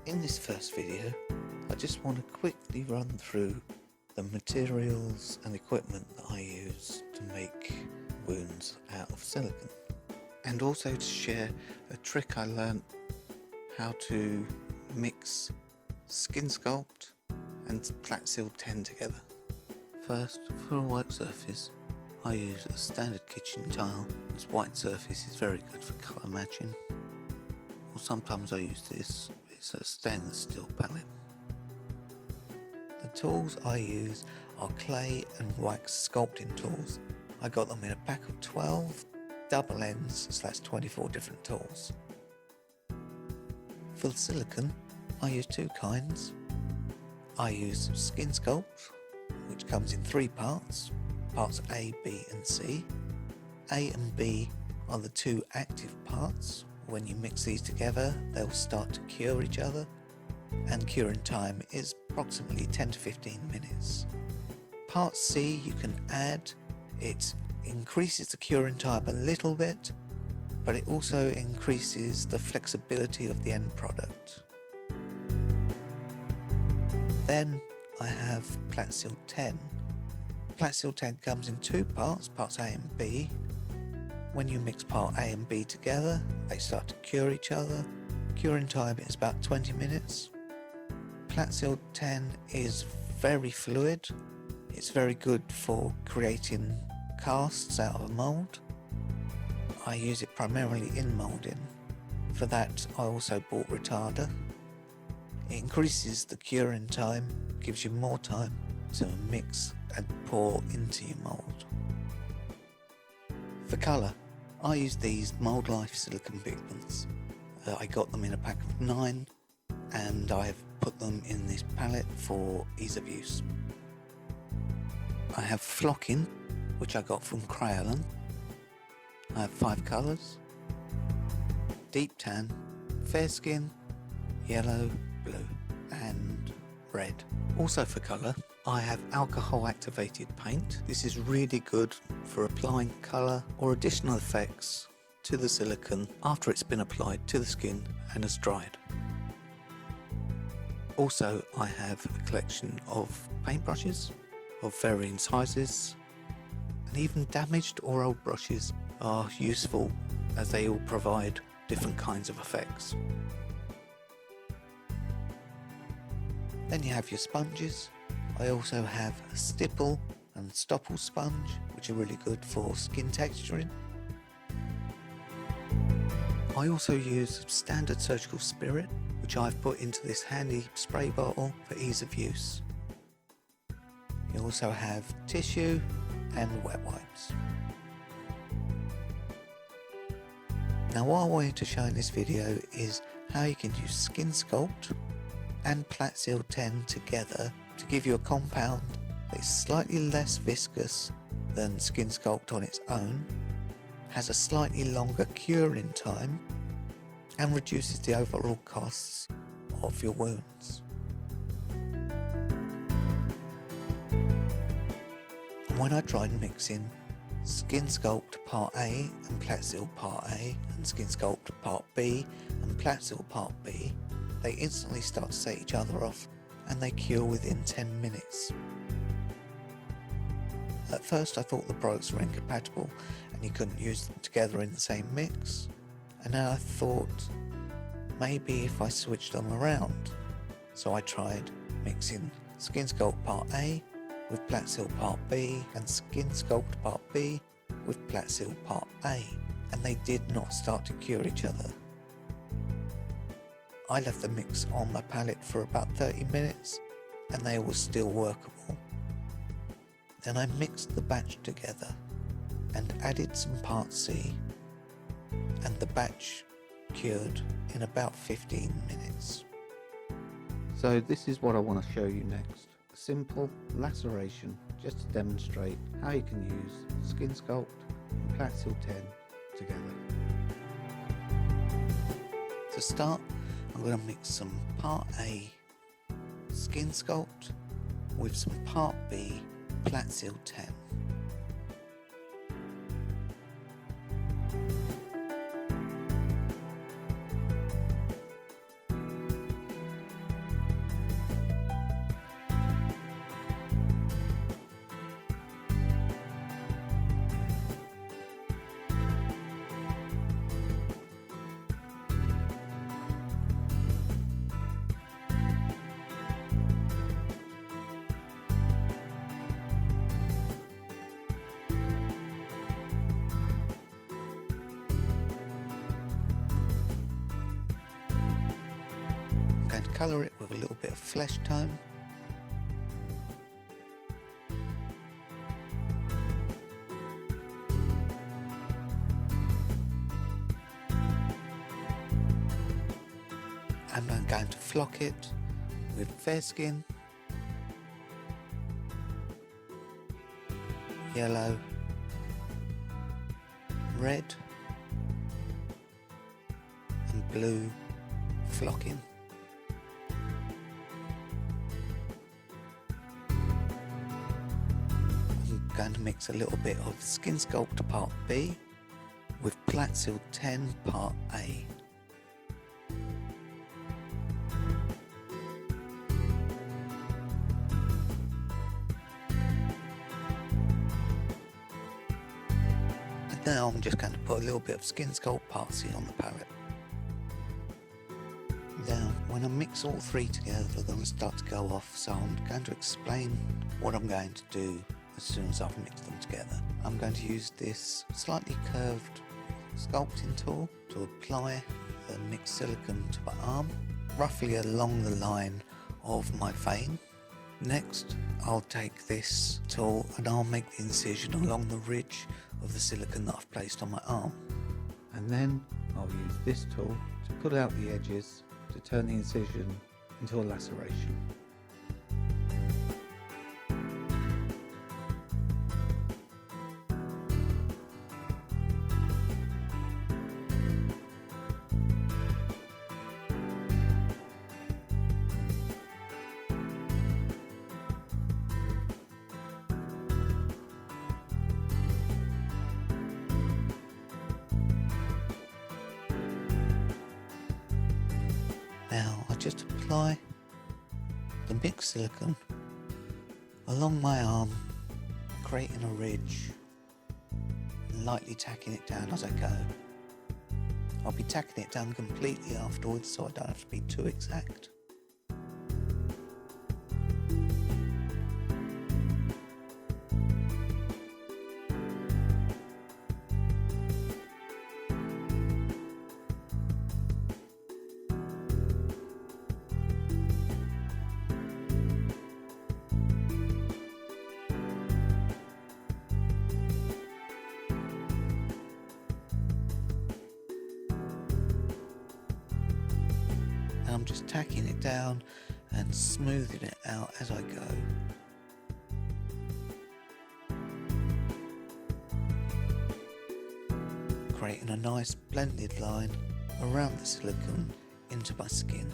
In this first video, I just want to quickly run through the materials and equipment that I use to make wounds out of silicone, and also to share a trick I learnt how to mix Skin Sculpt and Platsil 10 together. First, for a white surface, I use a standard kitchen tile, as white surface is very good for colour matching. Or sometimes I use this, it's a stainless steel palette. The tools I use are clay and wax sculpting tools. I got them in a pack of 12 double ends, so that's 24 different tools. For the silicone, I use two kinds. I use Skin Sculpt, which comes in three parts A, B and C. A and B are the two active parts. When you mix these together, they'll start to cure each other, and curing time is approximately 10 to 15 minutes. Part C you can add. It increases the curing time a little bit, but it also increases the flexibility of the end product. Then I have Platsil 10. Platsil 10 comes in two parts A and B. When you mix part A and B together, they start to cure each other. Curing time is about 20 minutes. Platsil 10 is very fluid. It's very good for creating casts out of a mould. I use it primarily in moulding. For that, I also bought retarder. It increases the curing time, gives you more time to mix and pour into your mould. For colour, I use these Mould Life silicone pigments. I got them in a pack of 9, and I've put them in this palette for ease of use. I have Flocking, which I got from Crayolan. I have 5 colours: Deep Tan, Fair Skin, Yellow, Blue and Red. Also for colour, I have alcohol activated paint. This is really good for applying colour or additional effects to the silicone after it's been applied to the skin and has dried. Also, I have a collection of paintbrushes of varying sizes, and even damaged or old brushes are useful as they all provide different kinds of effects. Then you have your sponges. I also have a stipple and stopple sponge, which are really good for skin texturing. I also use standard surgical spirit, which I've put into this handy spray bottle for ease of use. You also have tissue and wet wipes. Now, what I wanted to show in this video is how you can use Skin Sculpt and Platsil 10 together to give you a compound that is slightly less viscous than Skin Sculpt on its own, has a slightly longer curing time, and reduces the overall costs of your wounds. When I tried mixing Skin Sculpt Part A and Platsil Part A and Skin Sculpt Part B and Platsil Part B, they instantly start to set each other off, and they cure within 10 minutes. At first I thought the products were incompatible and you couldn't use them together in the same mix, and then I thought maybe if I switched them around. So I tried mixing Skin Sculpt Part A with Platsil Part B and Skin Sculpt Part B with Platsil Part A, and they did not start to cure each other. I left the mix on my palette for about 30 minutes and they were still workable. Then I mixed the batch together and added some Part C, and the batch cured in about 15 minutes. So this is what I want to show you next. A simple laceration just to demonstrate how you can use Skin Sculpt and Platsil 10 together. To start, I'm going to mix some Part A Skin Sculpt with some Part B Platsil 10. colour it with a little bit of flesh tone. And I'm going to flock it with Fairskin, yellow, red and blue flocking. I'm going to mix a little bit of Skin Sculptor Part B with Platsil 10 Part A. And now I'm just going to put a little bit of Skin Sculpt Part C on the palette. Now, when I mix all three together, they're going to start to go off, so I'm going to explain what I'm going to do as soon as I've mixed them together. I'm going to use this slightly curved sculpting tool to apply the mixed silicone to my arm, roughly along the line of my vein. Next, I'll take this tool and I'll make the incision along the ridge of the silicone that I've placed on my arm. And then I'll use this tool to pull out the edges to turn the incision into a laceration. Now I just apply the mixed silicone along my arm, creating a ridge and lightly tacking it down as I go. I'll be tacking it down completely afterwards so I don't have to be too exact. And I'm just tacking it down and smoothing it out as I go. Creating a nice blended line around the silicone into my skin.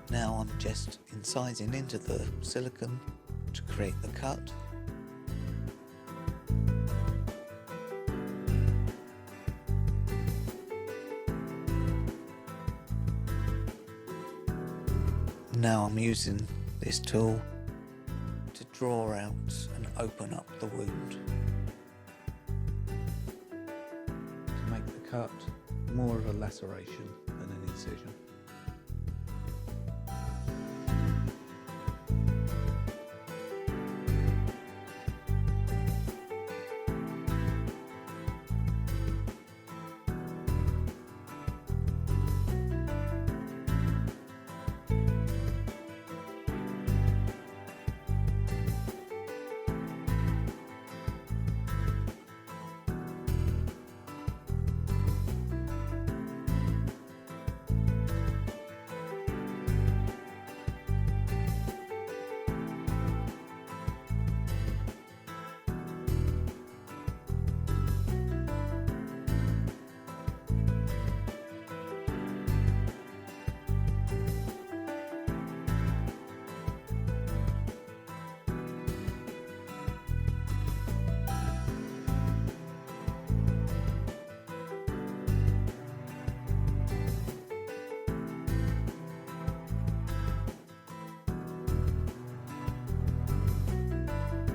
Now I'm just incising into the silicone to create the cut. Now I'm using this tool to draw out and open up the wound to make the cut more of a laceration than an incision.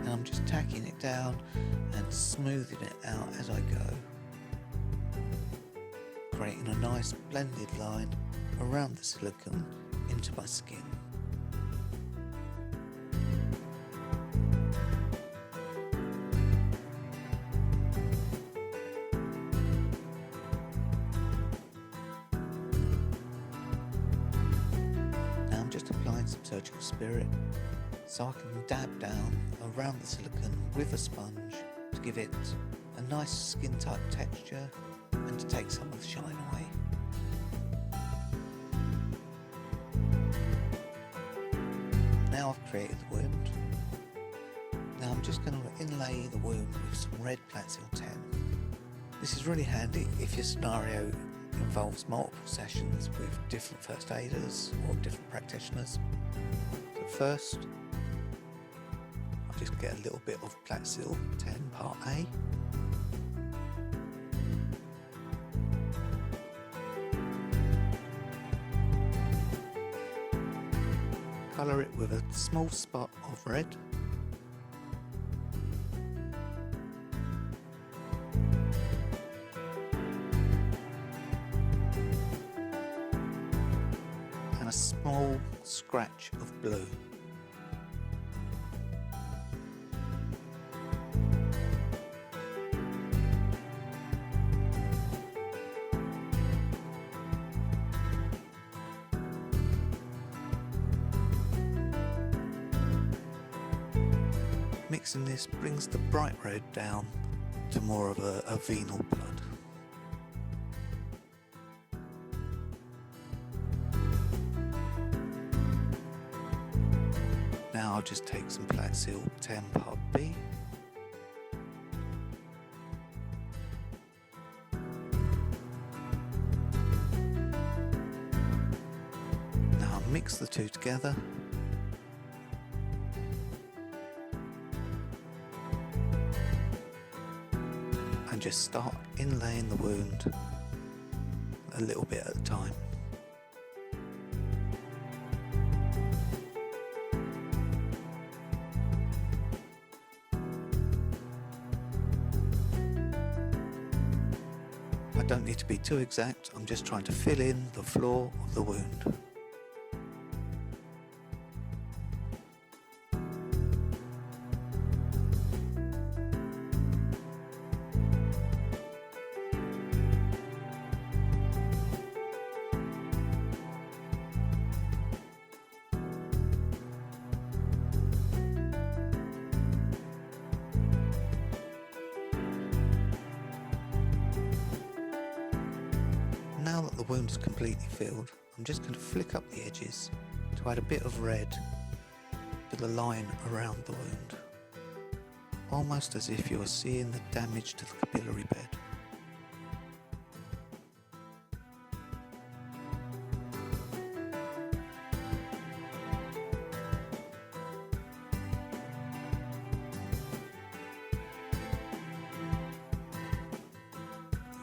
I'm just tacking it down and smoothing it out as I go, creating a nice blended line around the silicone into my skin. Now I'm just applying some surgical spirit so I can dab down around the silicone with a sponge to give it a nice skin type texture and to take some of the shine away. Now I've created the wound. Now I'm just going to inlay the wound with some red Platzil 10. This is really handy if your scenario involves multiple sessions with different first aiders or different practitioners. So first, I'll just get a little bit of Platzil 10 Part A. Colour it with a small spot of red. And a small scratch of blue. Mixing this brings the bright red down to more of a venal blood. Now I'll just take some Platzil 10 Part B. Now I'll mix the two together. And just start inlaying the wound a little bit at a time. I don't need to be too exact, I'm just trying to fill in the floor of the wound. Now that the wound is completely filled, I'm just going to flick up the edges to add a bit of red to the line around the wound, almost as if you are seeing the damage to the capillary bed.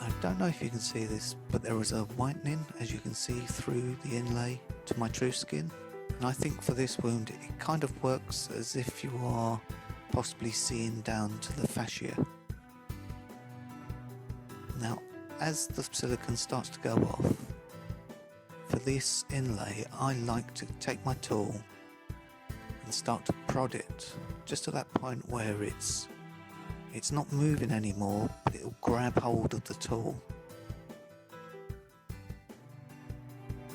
I don't know if you can see this, but there is a whitening, as you can see, through the inlay to my true skin. And I think for this wound it kind of works as if you are possibly seeing down to the fascia. Now, as the silicone starts to go off, for this inlay I like to take my tool and start to prod it just to that point where it's not moving anymore, but it'll grab hold of the tool.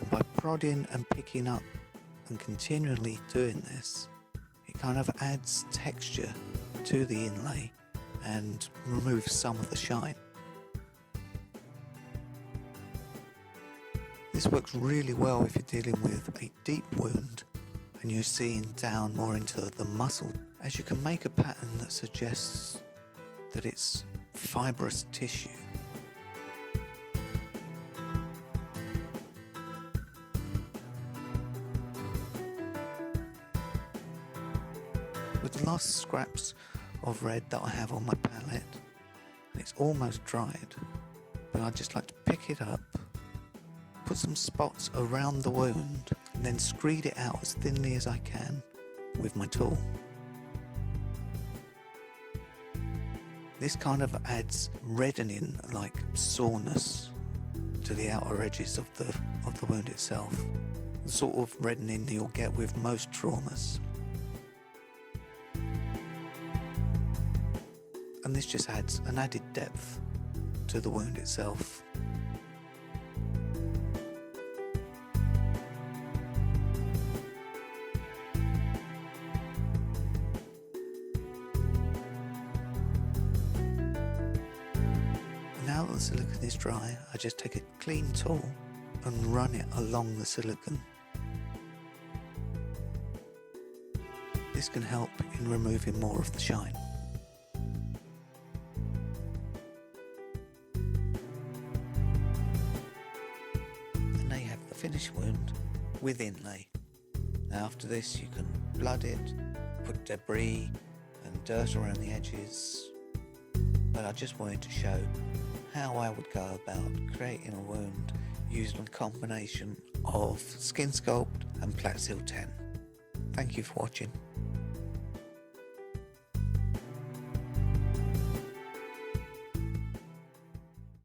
And by prodding and picking up and continually doing this, it kind of adds texture to the inlay and removes some of the shine. This works really well if you're dealing with a deep wound and you're seeing down more into the muscle, as you can make a pattern that suggests that it's fibrous tissue. With the last scraps of red that I have on my palette, and it's almost dried, but I'd just like to pick it up, put some spots around the wound, and then screed it out as thinly as I can with my tool. This kind of adds reddening, like soreness, to the outer edges of the wound itself. The sort of reddening you'll get with most traumas. And this just adds an added depth to the wound itself. Now that the silicone is dry, I just take a clean tool and run it along the silicone. This can help in removing more of the shine. And now you have the finished wound with inlay. Now after this you can blood it, put debris and dirt around the edges, but I just wanted to show how I would go about creating a wound using a combination of Skin Sculpt and Plaxil 10. Thank you for watching.